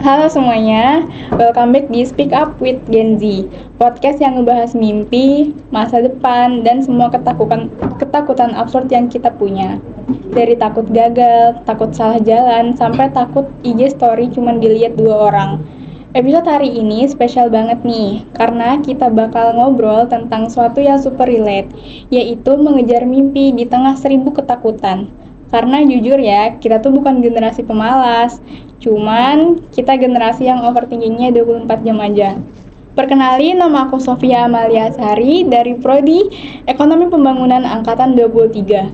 Halo semuanya, welcome back di Speak Up with Gen Z, podcast yang ngebahas mimpi, masa depan, dan semua ketakutan absurd yang kita punya. Dari takut gagal, takut salah jalan, sampai takut IG story cuma dilihat 2 orang. Episode hari ini spesial banget nih, karena kita bakal ngobrol tentang sesuatu yang super relate, yaitu mengejar mimpi di tengah 1000 ketakutan. Karena jujur ya, kita tuh bukan generasi pemalas, cuman kita generasi yang overthinkingnya 24 jam aja. Perkenalin, nama aku Sofia Amalia Sari dari Prodi Ekonomi Pembangunan Angkatan 23.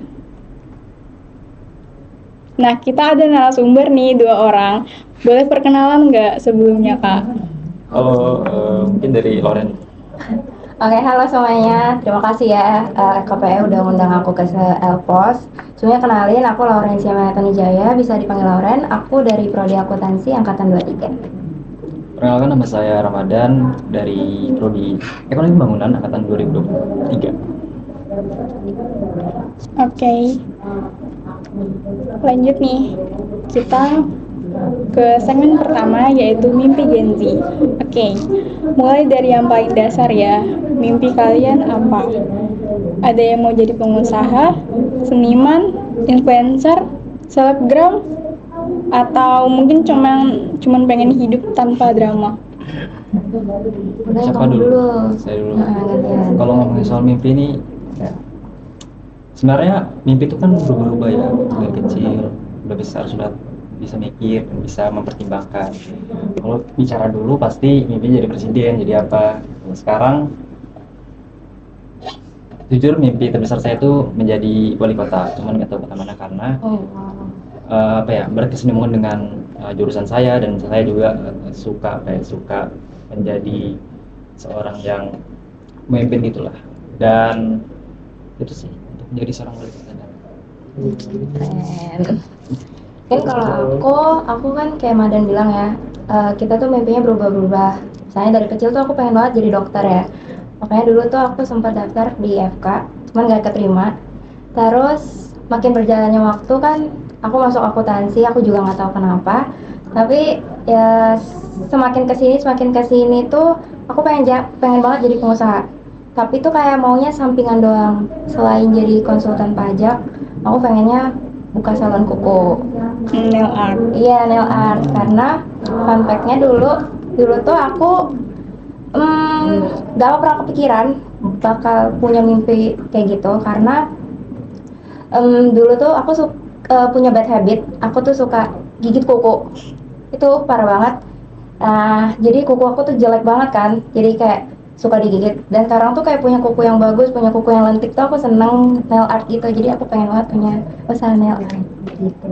Nah, kita ada narasumber nih 2 orang. Boleh perkenalan nggak sebelumnya, Kak? Halo, mungkin dari Loren. Oke, halo semuanya. Terima kasih ya KPE udah ngundang aku ke Elpos. Semuanya kenalin, aku Laurencia Tanujaya, bisa dipanggil Lauren. Aku dari Prodi Akuntansi Angkatan 23. Perkenalkan, nama saya Ramadan dari Prodi Ekonomi Pembangunan Angkatan 2023. Oke. Lanjut nih. Kita ke segmen pertama, yaitu mimpi Gen Z. Oke, mulai dari yang paling dasar ya. Mimpi kalian apa? Ada yang mau jadi pengusaha, seniman, influencer, selebgram, atau mungkin cuman pengen hidup tanpa drama? Udah, Siapa kamu dulu? Saya dulu. gantian. Kalau ngomongin soal mimpi ini, sebenarnya mimpi itu kan berubah-ubah ya. Dari kecil, udah besar sudah bisa mikir, bisa mempertimbangkan. Kalau bicara dulu pasti mimpi jadi presiden, jadi apa. Sekarang jujur mimpi terbesar saya itu menjadi wali kota, cuman nggak tahu kota mana karena berkesinambungan dengan jurusan saya, dan saya juga suka menjadi seorang yang memimpin gitulah, dan itu sih untuk menjadi seorang wali kota. Keren. Kan kalau aku kan kayak Madan bilang ya, kita tuh mimpinya berubah-ubah. Misalnya dari kecil tuh aku pengen banget jadi dokter ya. Makanya dulu tuh aku sempat daftar di FK, cuman gak keterima. Terus makin berjalannya waktu kan, aku masuk akuntansi, aku juga nggak tahu kenapa. Tapi ya semakin kesini tuh aku pengen banget jadi pengusaha. Tapi tuh kayak maunya sampingan doang. Selain jadi konsultan pajak, aku pengennya buka salon kuku. Nail art. Iya, nail art. Karena fun fact-nya dulu tuh aku gak pernah kepikiran bakal punya mimpi kayak gitu. Karena dulu tuh aku punya bad habit. Aku tuh suka gigit kuku. Itu parah banget. Jadi kuku aku tuh jelek banget kan. Jadi kayak suka digigit. Dan sekarang tuh kayak punya kuku yang bagus, punya kuku yang lentik tuh aku seneng nail art gitu. Jadi aku pengen banget punya usaha nail art gitu.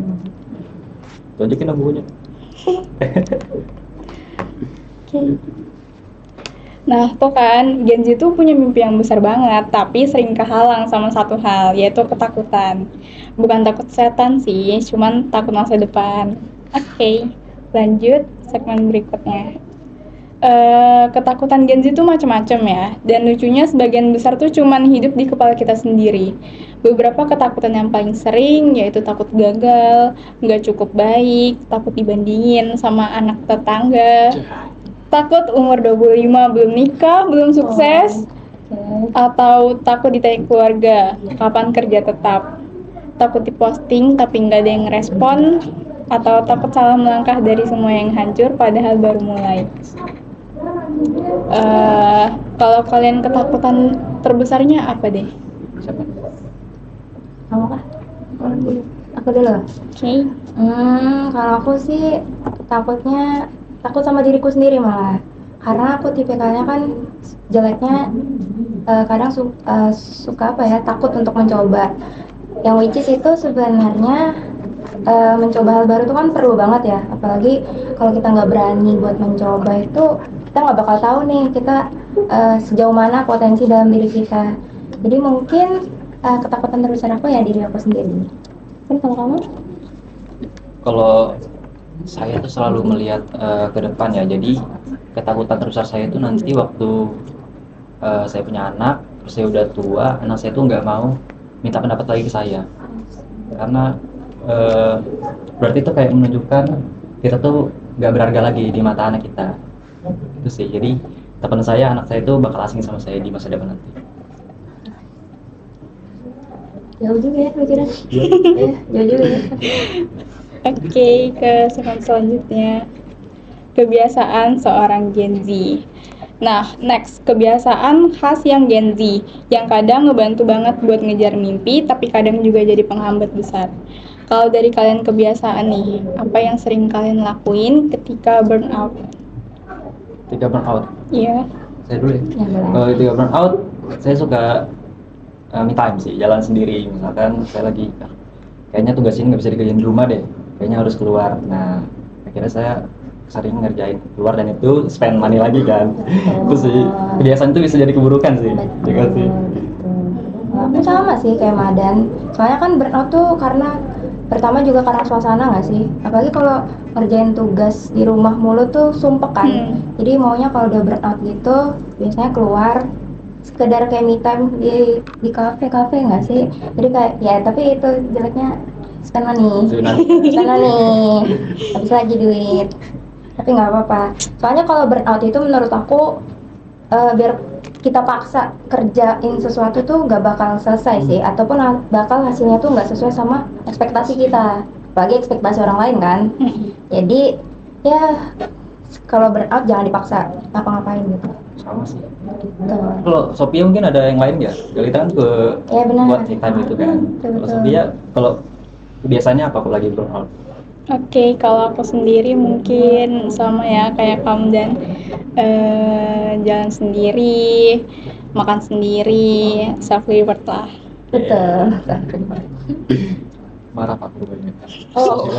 Tunjukin dong bukunya. Oke. Nah, tuh kan Gen Z tuh punya mimpi yang besar banget, tapi sering kehalang sama satu hal, yaitu ketakutan. Bukan takut setan sih, cuman takut masa depan. Oke, lanjut segmen berikutnya. Ketakutan Gen Z tuh macam-macam ya, dan lucunya sebagian besar tuh cuman hidup di kepala kita sendiri. Beberapa ketakutan yang paling sering yaitu takut gagal, nggak cukup baik, takut dibandingin sama anak tetangga, takut umur 25 belum nikah, belum sukses, atau takut ditanya keluarga, kapan kerja tetap, takut diposting tapi nggak ada yang ngerespon, atau takut salah melangkah dari semua yang hancur padahal baru mulai. Kalau kalian ketakutan terbesarnya apa deh? Siapa? Kamu kah? Aku dulu. Oke. Kalau aku sih takut sama diriku sendiri malah. Karena aku tipikalnya kan jeleknya kadang suka takut untuk mencoba. Yang which is itu sebenarnya mencoba hal baru itu kan perlu banget ya. Apalagi kalau kita nggak berani buat mencoba itu, kita nggak bakal tahu nih kita sejauh mana potensi dalam diri kita. Jadi mungkin ketakutan terbesar aku ya diri aku sendiri. Kan kalau kamu? Kalau saya tuh selalu melihat ke depan ya. Jadi ketakutan terbesar saya itu nanti waktu saya punya anak, terus saya udah tua, anak saya tuh nggak mau minta pendapat lagi ke saya. Karena berarti itu kayak menunjukkan kita tuh nggak berharga lagi di mata anak kita. Itu sih. Jadi teman saya, anak saya itu bakal asing sama saya di masa depan nanti. Jauh juga ya pikiran. Jauh juga ya. Oke, ke segmen selanjutnya. Kebiasaan seorang Gen Z. Nah, next, kebiasaan khas yang Gen Z, yang kadang ngebantu banget buat ngejar mimpi, tapi kadang juga jadi penghambat besar. Kalau dari kalian kebiasaan nih, apa yang sering kalian lakuin ketika burnout? Ketika burnout, Iya. saya dulu ya. Ya, boleh. Kalau ketika burnout, saya suka me time sih, jalan sendiri. Misalkan saya lagi, kayaknya tugas ini nggak bisa dikerjain di rumah deh, kayaknya harus keluar. Nah, akhirnya saya sering ngerjain keluar, dan itu spend money lagi kan. Itu sih, kebiasaan itu bisa jadi keburukan sih. Juga sih. Aku sama sih kayak Madan. Soalnya kan burnout tuh karena pertama juga karena suasana nggak sih? Apalagi kalau ngerjain tugas di rumah mulu tuh sumpek kan. Jadi maunya kalau udah burnout gitu biasanya keluar, sekedar kayak me time di kafe nggak sih? Jadi kayak ya, tapi itu jeleknya spend money. Spend money. Habis lagi duit. Tapi nggak apa-apa. Soalnya kalau burnout itu menurut aku biar kita paksa kerjain sesuatu tuh nggak bakal selesai sih, ataupun bakal hasilnya tuh nggak sesuai sama ekspektasi kita, apalagi ekspektasi orang lain kan. Jadi ya kalau burnout jangan dipaksa ngapa-ngapain gitu. Sama sih. Tuh. Kalau Sophia mungkin ada yang lain nggak? Galita kan ke Ya, benar. buat me time itu kan. Kalau Betul. Sophia, kalau biasanya apa kalau lagi burnout? Oke, kalau aku sendiri mungkin sama ya kayak kamu dan jalan sendiri, makan sendiri, self reward lah. Betul. Marah Pak banyak. Oh.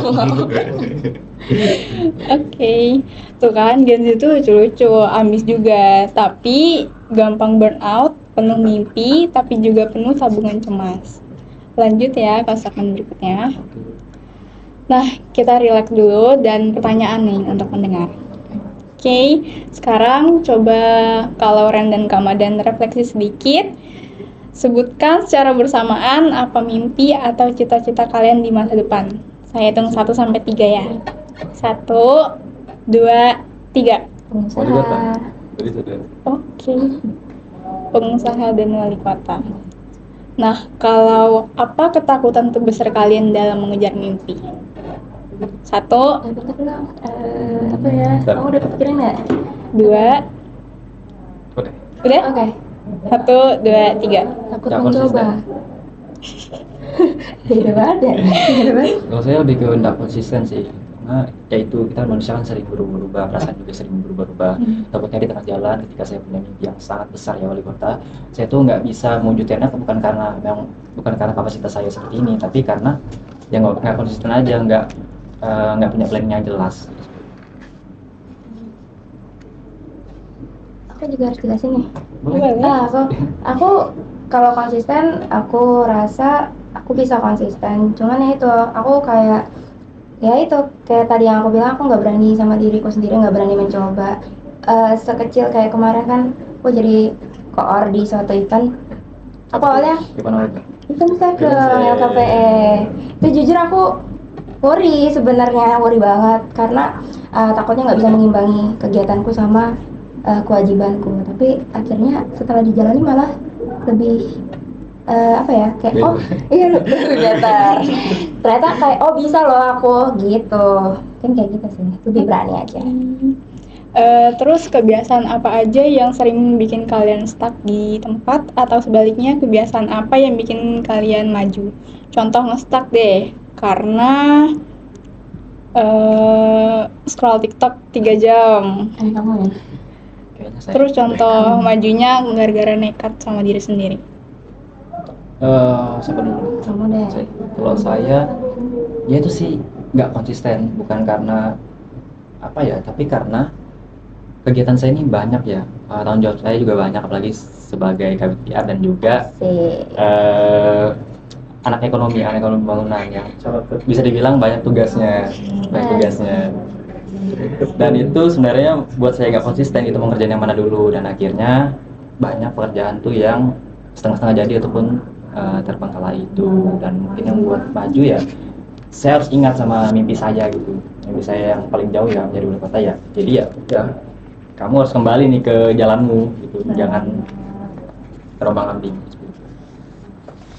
Oke, tuh kan Gen Z itu lucu-lucu, ambis juga, tapi gampang burnout, penuh mimpi, tapi juga penuh tabungan cemas. Lanjut ya ke segmen berikutnya. Nah, kita relax dulu dan pertanyaan nih untuk pendengar. Oke, sekarang coba kalau Ren dan Kamadan refleksi sedikit. Sebutkan secara bersamaan apa mimpi atau cita-cita kalian di masa depan. Saya hitung 1 sampai 3 ya. 1, 2, 3. Pengusaha. Begitu kan. Oke. Pengusaha dan wali kota. Nah, kalau apa ketakutan terbesar kalian dalam mengejar mimpi? 1, Bentar dulu. Apa ya? Kamu udah kepikiran nggak? 2, Udah. udah? Oke. 1, 2, 3. Takut Nggak mencoba. Beda banget ya. Beda banget. Kalau saya lebih ke nggak konsisten sih, karena ya itu kita manusia kan sering berubah-ubah, perasaan juga sering berubah-ubah. Takutnya di tengah jalan ketika saya punya mimpi yang sangat besar ya wali kota, saya tuh nggak bisa mewujudkannya bukan karena kapasitas saya seperti ini, tapi karena ya nggak konsisten aja, nggak punya planning yang jelas. Aku juga harus jelasin nih. Boleh. Aku kalau konsisten, aku rasa aku bisa konsisten. Cuman ya itu, aku kayak tadi yang aku bilang, aku nggak berani sama diriku sendiri, nggak berani mencoba. Sekecil kayak kemarin kan, aku jadi koor di suatu event. Aku awalnya Gimana lagi? event saya ke LKPE. Itu jujur aku worry banget karena takutnya nggak bisa mengimbangi kegiatanku sama kewajibanku. Tapi akhirnya setelah dijalani malah lebih kayak oh iya lebih better. Ternyata kayak oh bisa loh aku gitu. Kan kayak gitu sih, lebih berani aja. Terus kebiasaan apa aja yang sering bikin kalian stuck di tempat, atau sebaliknya kebiasaan apa yang bikin kalian maju? Contoh nge-stuck deh karena scroll TikTok 3 jam. Kamu ya. Kayaknya saya. Terus contoh majunya gara-gara nekat sama diri sendiri. Siapa dulu? Kamu deh. Kalau saya, ya itu sih nggak konsisten, bukan karena apa ya, tapi karena kegiatan saya ini banyak ya, tanggung jawab saya juga banyak, apalagi sebagai kabit PR dan juga anak ekonomi bangunan yang bisa dibilang banyak tugasnya. Dan itu sebenarnya buat saya nggak konsisten gitu, mau ngerjain yang mana dulu, dan akhirnya banyak pekerjaan tuh yang setengah-setengah jadi ataupun terbengkalai itu. Dan mungkin yang buat maju ya saya harus ingat sama mimpi saya gitu. Mimpi saya yang paling jauh ya jadi wali kota ya. Jadi ya udah, kamu harus kembali nih ke jalanmu gitu. Jangan terombang-ambing.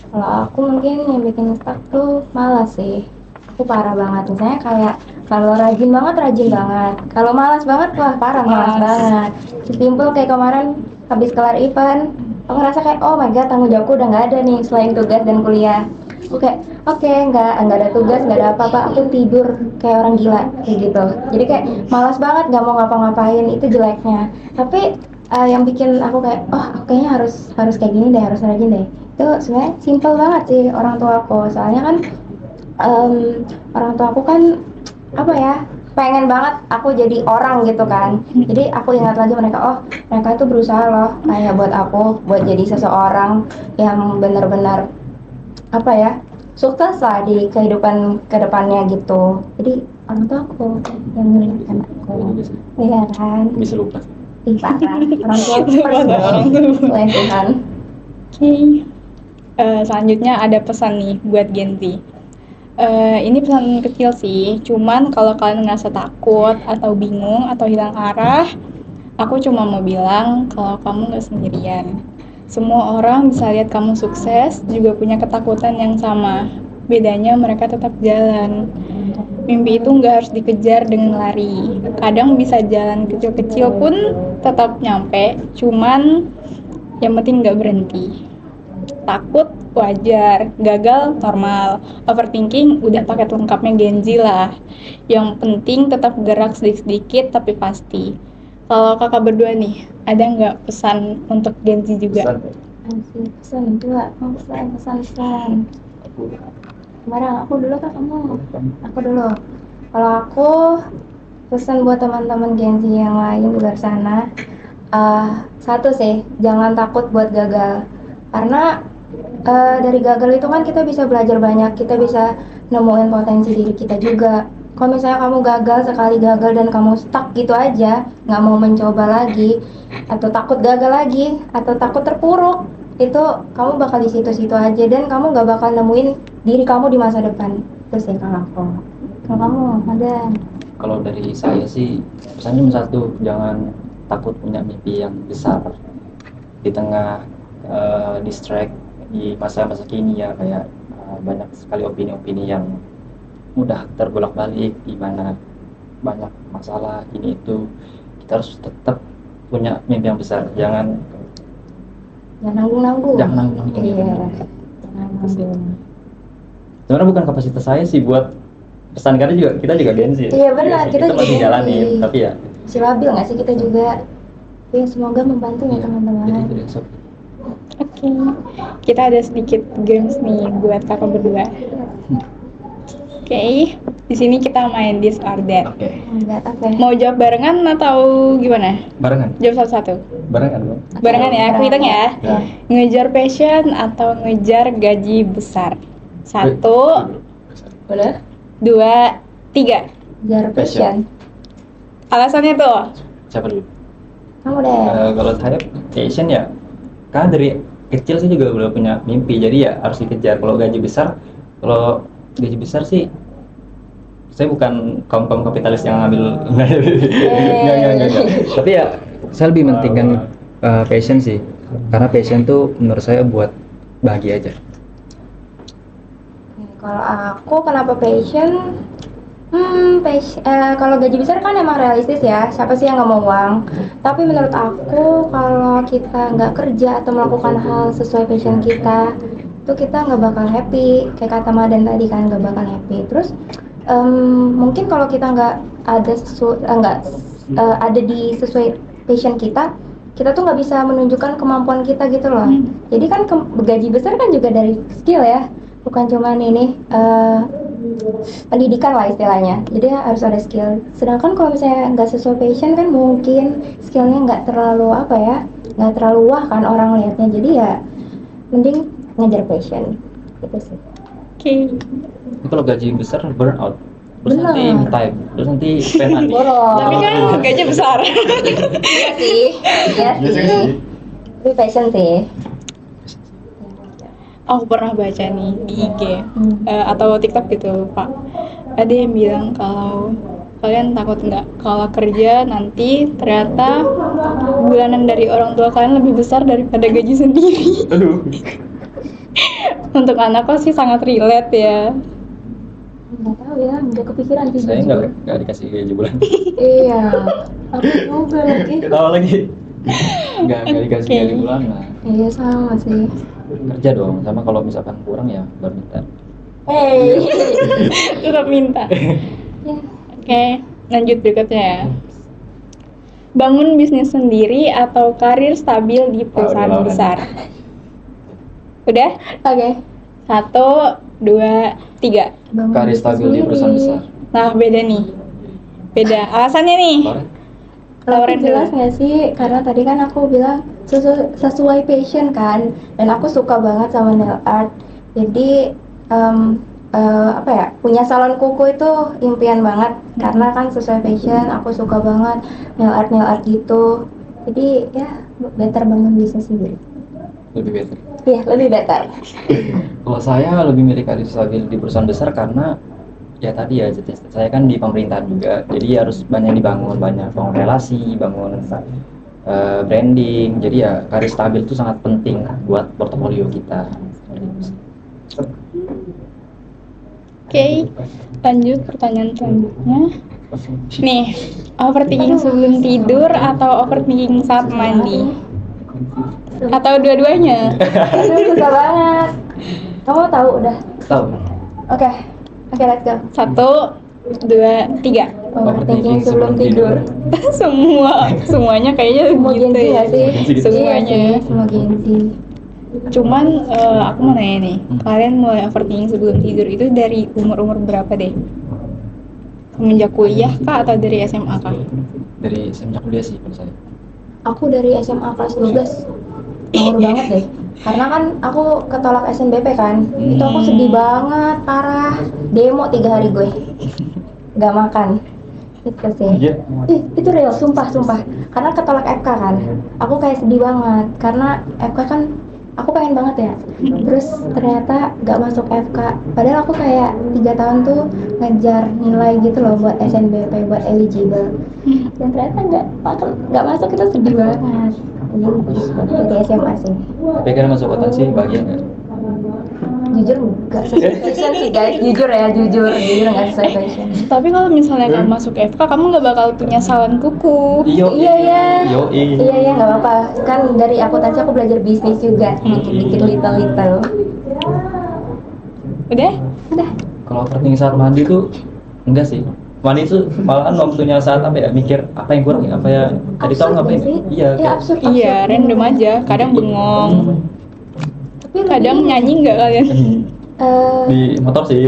Kalau aku mungkin yang bikin stuck tuh malas sih. Aku parah banget. Misalnya kayak kalau rajin banget. Kalau malas banget, wah parah malas Malas. banget. Simpel kayak kemarin habis kelar event, aku ngerasa kayak oh my god, tanggung jawabku udah nggak ada nih selain tugas dan kuliah. Oke, nggak ada tugas, nggak ada apa-apa. Aku tidur kayak orang gila kayak gitu. Jadi kayak malas banget, nggak mau ngapa-ngapain, itu jeleknya. Tapi yang bikin aku kayak oh kayaknya harus kayak gini deh, harus rajin deh. Itu sebenarnya simple banget sih orang tua aku. Soalnya kan orang tua aku kan apa ya, pengen banget aku jadi orang gitu kan. Jadi aku ingat lagi mereka, oh mereka itu berusaha loh kayak buat aku buat jadi seseorang yang benar-benar apa ya, sukses lah di kehidupan kedepannya gitu. Jadi orang tua aku yang mengingatkan aku. Iya kan? Bisa lupa. Ih, parah. Orang tua aku Lupa first sama loh. orang tua. Selain Tuhan. Oke. Selanjutnya ada pesan nih buat Gen Z. Ini pesan kecil sih, cuman kalau kalian ngerasa takut atau bingung atau hilang arah, aku cuma mau bilang kalau kamu nggak sendirian. Semua orang bisa lihat kamu sukses, juga punya ketakutan yang sama. Bedanya mereka tetap jalan. Mimpi itu nggak harus dikejar dengan lari. Kadang bisa jalan kecil-kecil pun tetap nyampe, cuman yang penting nggak berhenti. Takut wajar, gagal normal, overthinking udah paket lengkapnya Gen Z lah. Yang penting tetap gerak sedikit-sedikit tapi pasti. Kalau kakak berdua nih, ada nggak pesan untuk Gen Z juga? Pesan tua, pesan. Kemarin aku dulu kak, kamu? Aku dulu. Kalau aku pesan buat teman-teman Gen Z yang lain di luar sana, satu sih, jangan takut buat gagal. Karena dari gagal itu kan kita bisa belajar banyak, kita bisa nemuin potensi diri kita juga. Kalau misalnya kamu sekali gagal dan kamu stuck gitu aja, nggak mau mencoba lagi, atau takut gagal lagi, atau takut terpuruk, itu kamu bakal di situ-situ aja dan kamu nggak bakal nemuin diri kamu di masa depan. Itu sih kalau aku. Kalau kamu ada? Kalau dari saya sih pesannya cuma satu, jangan takut punya mimpi yang besar di tengah distract di masa-masa kini ya, kayak banyak sekali opini-opini yang mudah terbolak-balik, di mana banyak masalah ini itu. Kita harus tetap punya mimpi yang besar, jangan Nanggung-nanggung. Iya. Nanggung. sebenarnya bukan kapasitas saya sih buat pesan, karena juga kita juga Gen Z. Iya benar, kita juga masih Gen Z. jalanin, tapi ya Si labil nggak sih kita juga? Ya semoga membantu ya jadi teman-teman. besok Oke, kita ada sedikit games nih buat kakak berdua. Oke, di sini kita main this or that. oke. Enggak apa ya? Mau jawab barengan atau gimana? Barengan Jawab satu-satu. Bang. Barengan ya, aku hitung ya. Ya. Ngejar passion atau ngejar gaji besar? 1, Udah? 2, 3. Jar passion. Alasannya tuh? Siapa dulu? Kamu deh. Kalau saya passion ya, karena dari kecil sih juga udah punya mimpi, jadi ya harus dikejar. Kalau gaji besar sih, saya bukan kaum kapitalis yang ngambil enggak. Tapi ya saya lebih mentingkan passion sih, karena passion tuh menurut saya buat bahagia aja. Kalau aku kenapa passion? Kalau gaji besar kan emang realistis ya, siapa sih yang nggak mau uang? Tapi menurut aku kalau kita nggak kerja atau melakukan hal sesuai passion kita, itu kita nggak bakal happy. Kayak kata Madan tadi kan, nggak bakal happy. Terus mungkin kalau kita nggak ada di sesuai passion kita tuh nggak bisa menunjukkan kemampuan kita gitu loh. Jadi kan gaji besar kan juga dari skill ya, bukan cuman ini pendidikan lah istilahnya. Jadi harus ada skill. Sedangkan kalau misalnya nggak sesuai passion kan mungkin skillnya nggak terlalu nggak terlalu wah kan orang lihatnya. Jadi ya mending ngejar passion gitu sih. Oke. Kalau gaji besar burn out, terus Benar. nanti time, terus nanti spend money. Boros. Tapi kan gaji besar. Iya sih. Tapi passion sih. Aku pernah baca nih di IG atau TikTok gitu Pak. Ada yang bilang kalau kalian takut nggak kalau kerja nanti ternyata bulanan dari orang tua kalian lebih besar daripada gaji sendiri. Aduh. Untuk anakku sih sangat relate ya. Nggak tahu ya, nggak kepikiran sih. Saya jujur. nggak dikasih gaji bulan. Iya, aku juga lagi. Ketawa lagi. Nggak dikasih Oke. gaji bulanan. Iya sama sih. Kerja dong, sama kalau misalkan kurang ya baru minta. Tetap minta. Ya. Oke, lanjut berikutnya ya. Bangun bisnis sendiri atau karir stabil di perusahaan udah lama. besar? Udah? Oke. 1, 2, 3. Bangun Karir bisnis stabil di sendiri. perusahaan besar. Nah, beda nih. Beda. Alasannya nih. Lauren? Lauren Aku jelas dulu. nggak sih? Karena tadi kan aku bilang sesuai passion kan, dan aku suka banget sama nail art. Jadi apa ya? Punya salon kuku itu impian banget. Karena kan sesuai passion, aku suka banget nail art gitu. Jadi ya better bangun bisnis sendiri. Lebih better. Iya, lebih better. Kalau saya lebih milih karir stabil di perusahaan besar karena ya tadi ya saya kan di pemerintahan juga, jadi harus banyak bangun relasi, bangun branding. Jadi ya karir stabil itu sangat penting buat portofolio kita. Oke, lanjut pertanyaan selanjutnya. Nih, overthinking sebelum tidur atau overthinking saat mandi? Atau dua-duanya? Aduh, susah banget. Kamu tahu udah? Tahu? Oke, let's go. 1, 2, 3. Overthinking sebelum tidur. Semuanya kayaknya Semua gitu Gen Z ya. nggak sih? Semuanya. Iya sih, semua Gen Z. Cuman aku mau nanya nih, kalian mulai overthinking sebelum tidur itu dari umur berapa deh? Semenjak kuliah kah atau dari SMA kah? Dari semenjak kuliah sih kalau saya. Aku dari SMA kelas 12. Ngawur banget deh. Karena kan aku ketolak SNBP kan. Itu aku sedih banget, parah. Demo 3 hari gue. Gak makan. Itu sih. Iya. Itu real, sumpah. Karena ketolak FK kan. Aku kayak sedih banget. Karena FK kan aku pengen banget ya. Terus ternyata gak masuk FK. Padahal aku kayak 3 tahun tuh ngejar nilai gitu loh buat SNBP, buat eligible. Dan ternyata gak masuk, itu sedih banget. Dari SMA sih. Tapi kan masuk akuntansi bahagia nggak? Jujur gak sesuai passion sih guys. Jujur gak sesuai passion. Tapi kalau misalnya kamu masuk FK, kamu nggak bakal punya salon kuku. Iya. Yo. Iya nggak apa-apa. Kan dari akuntansi aku belajar bisnis juga. Dikit-dikit little. Udah? Kalau overthinking saat mandi tuh enggak sih. Mandi tuh malahan waktunya saat apa ya, mikir apa yang kurang ya, apa ya tadi tahu Absurd ngapain nggak sih? iya Iya kayak- absurd. Iya, random aja. Kadang bengong. Tapi Kadang lebih- nyanyi nggak kalian? Eh, di motor sih.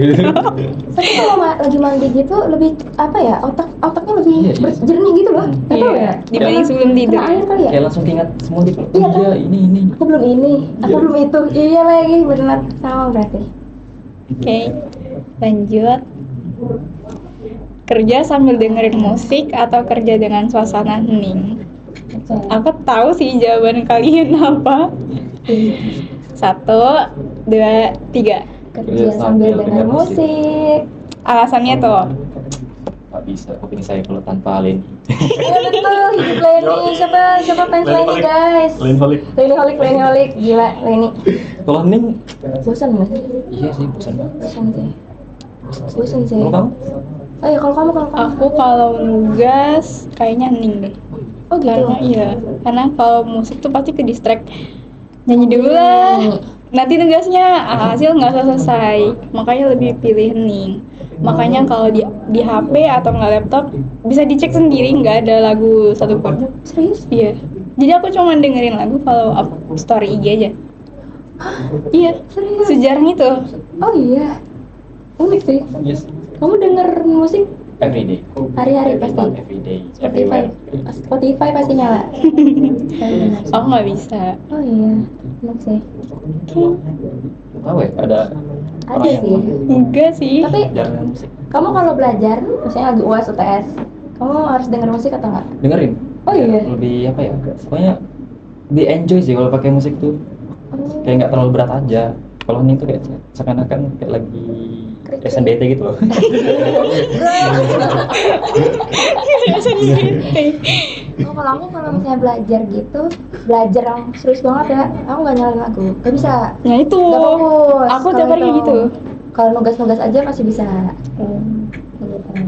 tapi kalau lagi mandi gitu lebih apa ya, otaknya lebih Iya. jernih gitu loh. Nggak tahu Iya, ya. dibanding sebelum tidur. Kena air kali ya. Kayak langsung ingat semua gitu. Iya, Iya, kan? ini. Aku belum ini, aku Iya. belum itu. Iya lagi, benar sama berarti. Oke, lanjut. Kerja sambil dengerin musik atau kerja dengan suasana hening? Aku tahu sih jawaban kalian apa. 1, 2, 3. Kerja sambil dengar musik. Alasannya tuh. Gak bisa, kuping saya kalau tanpa Leni. Iya betul, hidup Leni. Siapa fans Leni guys? Leni holik, gila Leni. Kalau hening, Bosan nggak? iya sih bosan banget. Bosan sih. Kalau kamu? Oh iya, kalau kamu Aku kalau nugas kayaknya hening deh. Oh gitu. Karena kalau musik tuh pasti ke distract. Nyanyi dulu lah. Nanti nugasnya hasil nggak selesai. Makanya lebih pilih hening. Makanya kalau di HP atau nggak laptop bisa dicek sendiri nggak ada lagu satupun. Serius? Iya. Jadi aku cuma dengerin lagu kalau up story IG aja. Iya. Serius? Sejarah itu. Oh iya. Unik sih. Yes, Kamu denger musik everyday. hari-hari pasti. Everyday, Spotify. everywhere. Spotify pasti nyala. Aku nggak bisa. Oh iya. Unik sih. Tahu ya, ada Ada orang yang sih. Enggak sih. Tapi jarang musik. kamu kalau belajar, misalnya lagi UAS UTS, kamu harus denger musik atau enggak? Dengerin. Oh iya. Lebih apa ya? Pokoknya lebih enjoy sih kalau pakai musik tuh. Kayak nggak terlalu berat aja. Kalau hening tuh kayak seakan-akan kayak lagi SNBT gitu loh. Oh, kalau aku kalau misalnya belajar gitu, belajar yang serius banget ya, aku nggak nyalain lagu, nggak bisa, Nah itu, nggak fokus. aku Kalau tiap hari kayak itu. gitu. Kalau nugas-nugas aja masih bisa. Gitu.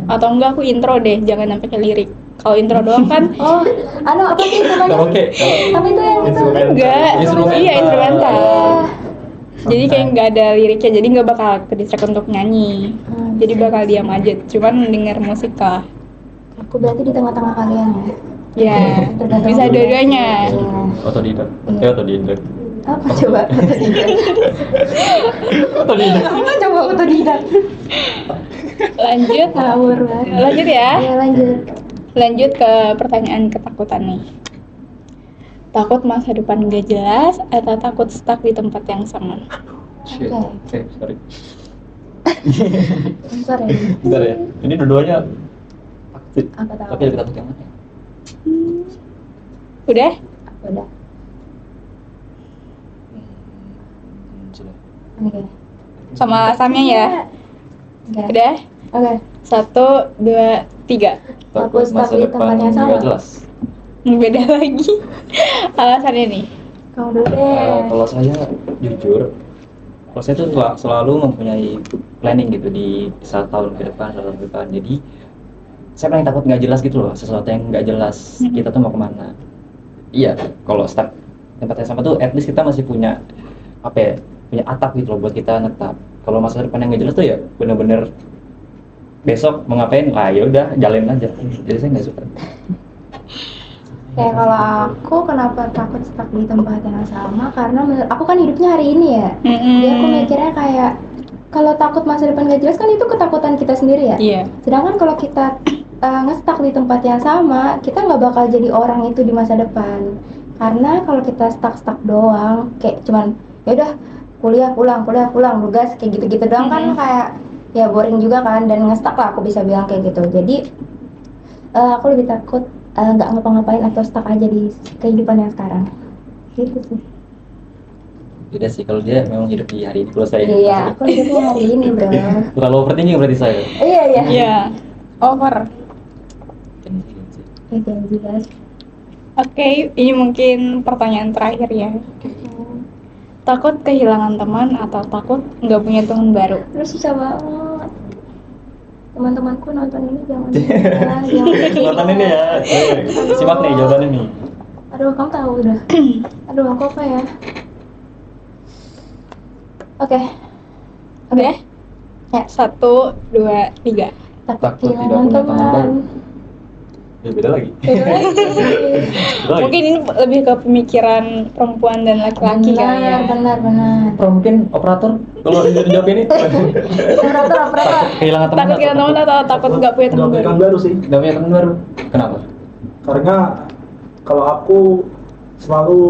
Atau enggak aku intro deh, jangan sampai ke lirik. Kalau intro doang kan Oh, apa sih namanya? Oke. Apa itu yang itu? enggak, Instrumental. iya instrumental. Iya. Jadi kayak nggak ada liriknya, jadi nggak bakal ke-distract untuk nyanyi. Jadi bakal diam aja, cuman denger musik lah. Aku berarti di tengah-tengah kalian ya. Ya, Tergantung bisa durasi. dua-duanya. Iya. Otodidak. Iya. Otodidak. Apa coba? Otodidak. Apa coba otodidak? Lanjut, Ngawur banget. lanjut ya. Iya lanjut. Lanjut ke pertanyaan ketakutan nih. Takut masa depan gak jelas atau takut stuck di tempat yang sama? Shit. Oke. Sorry. Bentar ya. Bentar ya. Ini dua-duanya takut. Apa tahu? Tapi lebih takut yang mana? Udah? Udah. Sudah. Oke. Sama alasannya ya? Oke. Udah? Oke. 1, 2, 3. Takut stuck di tempat yang sama. nggak jelas. Beda lagi. Alasannya nih. Kamu dulu deh. Kalau saya jujur, kalau saya tuh selalu mempunyai planning gitu di 1 tahun ke depan, 1 tahun ke depan. Jadi saya paling takut nggak jelas gitu loh, sesuatu yang nggak jelas kita tuh mau kemana. Iya, kalau stuck tempat yang sama tuh, at least kita masih punya apa ya, punya atap gitu loh buat kita netap. Kalau masa depan yang nggak jelas tuh ya bener-bener besok mau ngapain lah, ya udah jalanin aja. Jadi saya nggak suka. Kayak kalau aku kenapa takut stuck di tempat yang sama, karena menurut aku kan hidupnya hari ini ya. Jadi aku mikirnya kayak kalau takut masa depan gak jelas kan itu ketakutan kita sendiri ya. Iya. Sedangkan kalau kita nge-stuck di tempat yang sama, kita nggak bakal jadi orang itu di masa depan. Karena kalau kita stuck doang, kayak cuman ya udah kuliah pulang, tugas kayak gitu-gitu doang kan kayak ya boring juga kan, dan nge-stuck lah aku bisa bilang kayak gitu. Jadi aku lebih takut nggak ngapa-ngapain atau stuck aja di kehidupan yang sekarang. Gitu sih. Beda sih, kalau dia memang hidup di hari ini. Kalau saya Iya, aku hidupnya hari ini bro. terlalu overthinking berarti saya. Iya. Iya. Over. Ya janji guys. Oke, ini mungkin pertanyaan terakhir ya. Takut kehilangan teman atau takut nggak punya teman baru? Terus susah banget. Teman-temanku nonton ini jangan jangan. Nonton ini ya. Simak nih jawabannya nih. Aduh, kamu tahu udah. Aduh, aku apa ya? Oke. Udah? Ya. 1, 2, 3. Takut tidak kehilangan punya teman baru. teman. Ya beda lagi. Beda lagi. Beda lagi. Mungkin ini lebih ke pemikiran perempuan dan laki-laki kali ya. Benar. Bro, mungkin operator kalau dijawab ini Operator. takut kehilangan teman. Takut kehilangan teman atau takut nggak punya teman Nggak punya baru? teman baru sih, Nggak punya teman baru. Kenapa? karena kalau aku selalu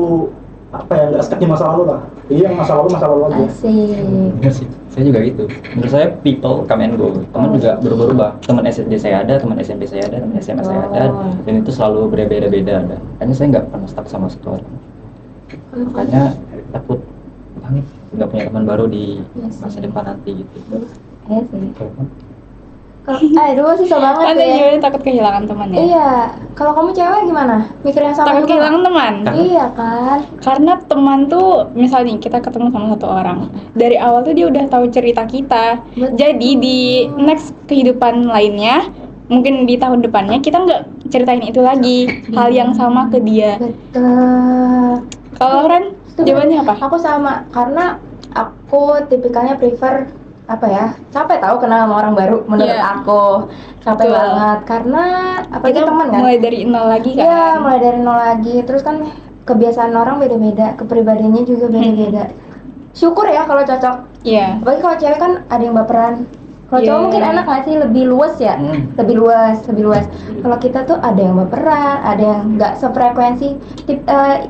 apa ya, nggak stuck di masa lalu lah. Iya, masa lalu aja. Asik. Bener sih. Saya juga gitu. Menurut saya people come and go. Teman juga berubah-ubah. Teman SD saya ada, teman SMP saya ada, teman SMA saya ada, dan itu selalu berbeda-beda. Makanya saya nggak pernah stuck sama satu orang. Makanya takut banget nggak punya teman baru di Iya sih. masa depan nanti gitu. Iya sih. Aduh, susah banget Kan ya. juga takut kehilangan teman ya. Iya. Kalau kamu cewek gimana? Mikir yang sama Takut juga kehilangan nggak? teman. Iya kan. Karena teman tuh, misalnya kita ketemu sama satu orang, dari awal tuh dia udah tahu cerita kita. Betul. Jadi di next kehidupan lainnya, mungkin di tahun depannya kita nggak ceritain itu lagi, hal yang sama ke dia. Betul. Kalau Ren, jawabannya apa? Aku sama, karena aku tipikalnya prefer apa ya, capek tahu kenal sama orang baru. Menurut Iya. aku capek Betul. banget, karena apalagi Kita teman kan. mulai dari nol lagi kan. Iya, mulai dari nol lagi. Terus kan kebiasaan orang beda-beda, kepribadiannya juga beda-beda. Syukur ya kalau cocok. Iya. Apalagi kalau cewek kan ada yang baperan. Kalau Iya. cowok mungkin enak nggak sih, lebih luas ya, lebih luas. Kalau kita tuh ada yang baperan, ada yang nggak sefrekuensi.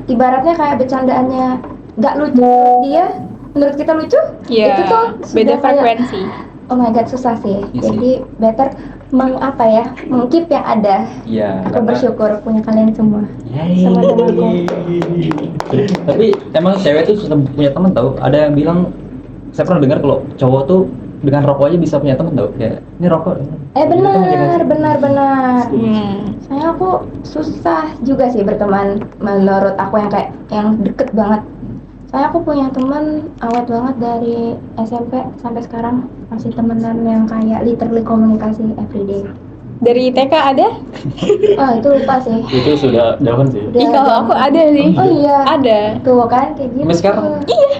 Ibaratnya kayak bercandaannya nggak lucu dia, menurut kita lucu, Iya. itu tuh Beda sudah kayak, frekuensi. oh my god, susah sih. Iya sih. Jadi better mengkeep yang ada. Iya. Aku bersyukur punya kalian semua. Sama temanku. Tapi emang cewek tuh sudah punya teman tahu. Ada yang bilang saya pernah dengar kalau cowok tuh dengan rokok aja bisa punya teman tau, kayak ini rokok. Benar. Hmm. Saya aku susah juga sih berteman menurut aku yang kayak yang deket banget. Saya aku punya teman awet banget dari SMP sampai sekarang masih temenan yang kayak literally komunikasi everyday. Dari TK ada? Oh itu lupa sih. Itu sudah jauhan sih. Udah Ih, kalau aku ada sih. Oh iya. Ada. Tuh kan kayak gitu. Sampai sekarang? Iya.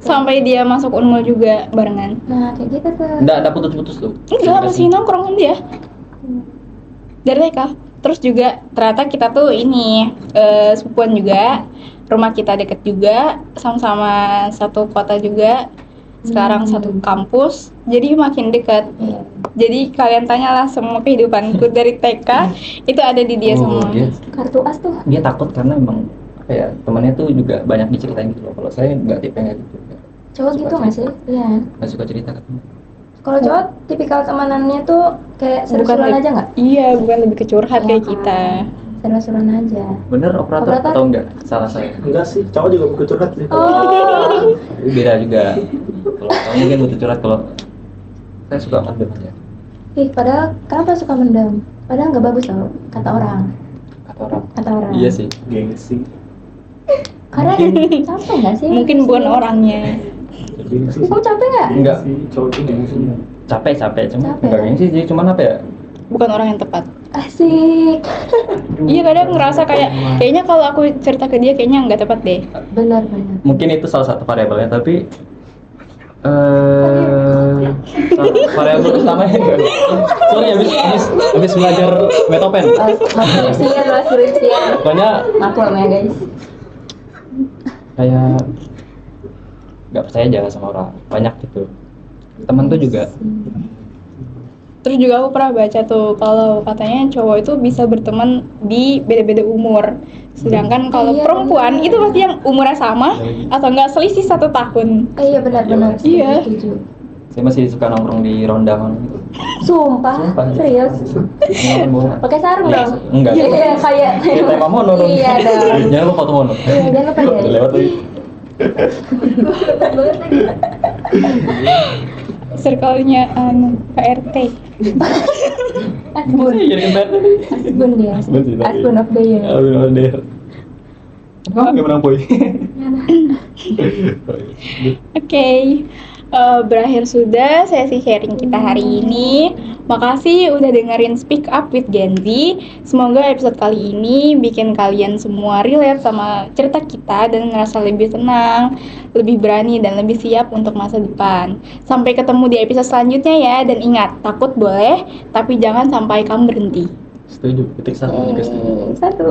Sampai dia masuk Unmul juga barengan. Nah kayak gitu tuh. Nggak putus-putus tuh. Enggak, masih nongkrong sama dia. Dari TK. Terus juga ternyata kita tuh ini sepupuan juga. Rumah kita deket juga, sama-sama satu kota juga. Sekarang satu kampus, jadi makin dekat. Iya. Jadi kalian tanyalah semua kehidupanku dari TK itu ada di dia semua. Kartu as tuh. Dia takut karena memang apa ya, temannya tuh juga banyak diceritain gitu loh. Kalau saya nggak tipe kayak gitu. Cowok gitu nggak sih? Iya. Nggak suka cerita kan. Kalau cowok tipikal temanannya tuh kayak Bukan seru-seruan lebih- aja nggak? Iya, bukan lebih ke curhat Iya kayak kan? kita. Seru-seruan aja. Bener operator Operator? atau enggak? Salah saya. Enggak sih, cowok juga butuh curhat sih. Oh. Tapi beda juga. Kalau kamu mungkin butuh curhat, kalau saya suka mendem aja. Ih, padahal kenapa suka mendem? Padahal nggak bagus tau, kata orang. Kata orang. Iya sih. Gengsi. Karena capek nggak sih? Mungkin bukan orangnya. Gengsi. Kamu capek nggak? Enggak. Gengsi, cowok tuh gengsi. Capek cuma Capek. enggak gengsi sih, cuman apa ya? Bukan orang yang tepat. Asik. Iya, kadang ngerasa kayaknya kalau aku cerita ke dia kayaknya nggak tepat deh. Benar. Mungkin itu salah satu variabelnya, tapi variabel utamanya enggak. Sorry, habis belajar metopen. Mas skripsian. Pokoknya Maklum ya guys. kayak nggak percaya aja sama orang banyak gitu. Teman tuh juga Terus juga aku pernah baca tuh kalau katanya cowok itu bisa berteman di beda-beda umur. Sedangkan kalau Iya, perempuan benar. itu pasti yang umurnya sama atau enggak selisih 1 tahun. Iya benar. Iya. Setuju. saya masih suka nongkrong di ronda mana gitu. Sumpah. Serius. Jangan bohong. Pakai sarung dong. Enggak. Iya kayak. Kayak tema mono dong. Iya dong. Jangan lupa foto mono. Iya jangan lupa ya. Lewat lagi. Circle-nya PRT. Asbun. Jadi kentang. Asbun dia. Asbun sih, tapi- Asbun of the year. Kamu gak menang poin. Oke, berakhir sudah sesi sharing kita hari ini. Makasih udah dengerin Speak Up with Gen Z. Semoga episode kali ini bikin kalian semua relate sama cerita kita dan ngerasa lebih tenang, lebih berani, dan lebih siap untuk masa depan. Sampai ketemu di episode selanjutnya ya. Dan ingat, takut boleh, tapi jangan sampai kamu berhenti. Setuju. Ketik 1 juga setuju. Satu.